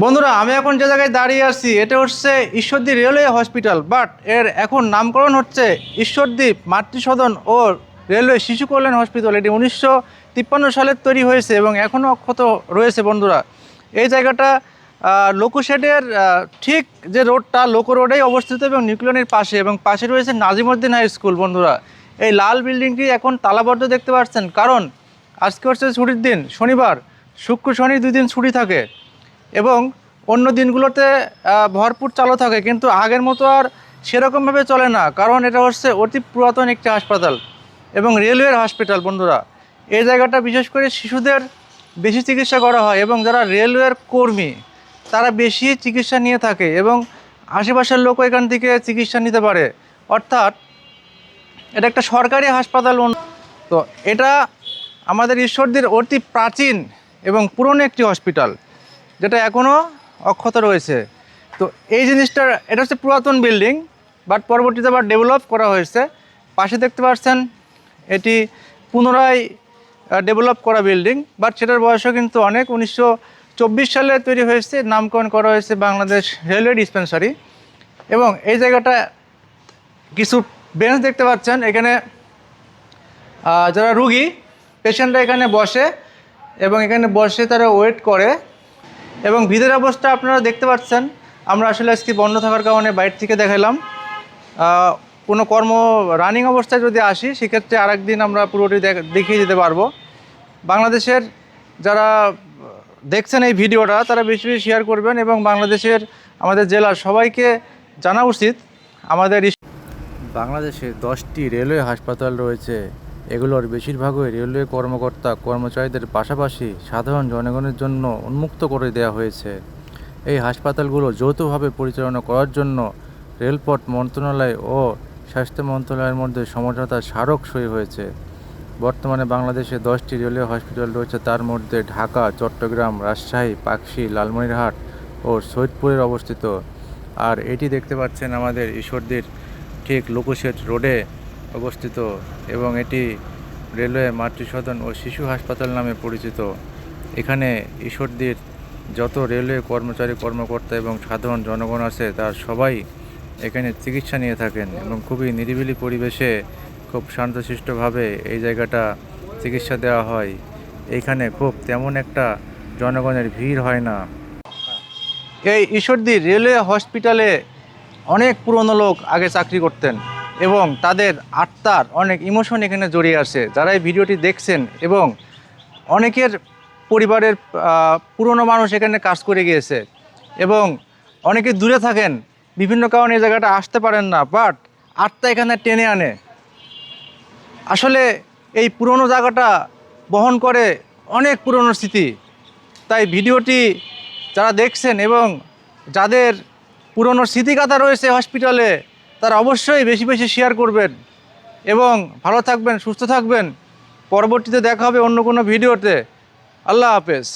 বন্ধুরা, আমি এখন যে জায়গায় দাঁড়িয়ে আছি এটা হচ্ছে ঈশ্বরদী রেলওয়ে হসপিটাল, বাট এর এখন নামকরণ হচ্ছে ঈশ্বরদী মাতৃসদন ও রেলওয়ে শিশু কল্যাণ হসপিটাল। এটি 1953 সালে তৈরি হয়েছে এবং এখনও অক্ষত রয়েছে। বন্ধুরা, এই জায়গাটা লোকোশেডের ঠিক যে রোডটা লোকো রোডেই অবস্থিত এবং নিউক্লিয়নের পাশে, এবং পাশে রয়েছে নাজিমউদ্দিন হাই স্কুল। বন্ধুরা, এই লাল বিল্ডিংটি এখন তালাবদ্ধ দেখতে পাচ্ছেন, কারণ আজকে হচ্ছে ছুটির দিন, শনিবার, শুক্র শনি 2 দিন ছুটি থাকে এবং অন্য দিনগুলোতে ভরপুর চালু থাকে, কিন্তু আগের মতো আর সেরকমভাবে চলে না, কারণ এটা হচ্ছে অতি পুরাতন একটি হাসপাতাল এবং রেলওয়ের হসপিটাল। বন্ধুরা, এই জায়গাটা বিশেষ করে শিশুদের বেশি চিকিৎসা করা হয় এবং যারা রেলওয়ের কর্মী তারা বেশি চিকিৎসা নিয়ে থাকে এবং আশেপাশের লোকও এখান থেকে চিকিৎসা নিতে পারে, অর্থাৎ এটা একটা সরকারি হাসপাতাল। তো এটা আমাদের ঈশ্বরদীর অতি প্রাচীন এবং পুরনো একটি হসপিটাল, যেটা এখনও অক্ষত রয়েছে। তো এই জিনিসটা, এটা হচ্ছে পুরাতন বিল্ডিং, বাট পরবর্তীতে আবার ডেভেলপ করা হয়েছে। পাশে দেখতে পাচ্ছেন এটি পুনরায় ডেভেলপ করা বিল্ডিং, বাট সেটার বয়সও কিন্তু অনেক। 1924 সালে তৈরি হয়েছে, নামকরণ করা হয়েছে বাংলাদেশ রেলওয়ে ডিসপেন্সারি। এবং এই জায়গাটা কিছু বেঞ্চ দেখতে পাচ্ছেন, এখানে যারা রুগী পেশেন্টরা এখানে বসে এবং এখানে বসে তারা ওয়েট করে। এবং ভিতরের অবস্থা আপনারা দেখতে পাচ্ছেন। আমরা আসলে আজকে বন্ধ থাকার কারণে বাইরে থেকে দেখালাম। কোনো কর্ম রানিং অবস্থায় যদি আসি সেক্ষেত্রে আরেকদিন আমরা পুরোটি দেখিয়ে দিতে পারবো। বাংলাদেশের যারা দেখছেন এই ভিডিওটা তারা বেশি বেশি শেয়ার করবেন এবং বাংলাদেশের আমাদের জেলার সবাইকে জানা উচিত আমাদের বাংলাদেশে 10টি রেলওয়ে হাসপাতাল রয়েছে। এগুলোর বেশিরভাগই রেলওয়ে কর্মকর্তা কর্মচারীদের পাশাপাশি সাধারণ জনগণের জন্য উন্মুক্ত করে দেওয়া হয়েছে। এই হাসপাতালগুলো যৌথভাবে পরিচালনা করার জন্য রেলপথ মন্ত্রণালয় ও স্বাস্থ্য মন্ত্রণালয়ের মধ্যে সমঝোতা স্মারক সই হয়েছে। বর্তমানে বাংলাদেশে 10টি রেলওয়ে হসপিটাল রয়েছে, তার মধ্যে ঢাকা, চট্টগ্রাম, রাজশাহী, পাকশী, লালমনিরহাট ও সৈয়দপুরের অবস্থিত। আর এটি দেখতে পাচ্ছেন আমাদের ঈশ্বরদীর ঠিক লোকোশেড রোডে অবস্থিত এবং এটি রেলওয়ে মাতৃসদন ও শিশু হাসপাতাল নামে পরিচিত। এখানে ঈশ্বরদীর যত রেলওয়ে কর্মচারী কর্মকর্তা এবং সাধারণ জনগণ আছে তার সবাই এখানে চিকিৎসা নিয়ে থাকেন এবং খুবই নিরিবিলি পরিবেশে খুব শান্তশিষ্টভাবে এই জায়গাটা চিকিৎসা দেওয়া হয়। এইখানে খুব তেমন একটা জনগণের ভিড় হয় না। এই ঈশ্বরদী রেলওয়ে হসপিটালে অনেক পুরনো লোক আগে চাকরি করতেন এবং তাদের আত্মার অনেক ইমোশন এখানে জড়িয়ে আছে। যারা এই ভিডিওটি দেখছেন এবং অনেকের পরিবারের পুরনো মানুষ এখানে কাজ করে গিয়েছে এবং অনেকে দূরে থাকেন, বিভিন্ন কারণে এই জায়গাটা আসতে পারেন না, বাট আত্মা এখানে টেনে আনে। আসলে এই পুরনো জায়গাটা বহন করে অনেক পুরনো স্মৃতি। তাই ভিডিওটি যারা দেখছেন এবং যাদের পুরনো স্মৃতিকাথা রয়েছে হসপিটালে, তারা অবশ্যই বেশি বেশি শেয়ার করবেন এবং ভালো থাকবেন, সুস্থ থাকবেন। পরবর্তীতে দেখা হবে অন্য কোনো ভিডিওতে। আল্লাহ হাফেজ।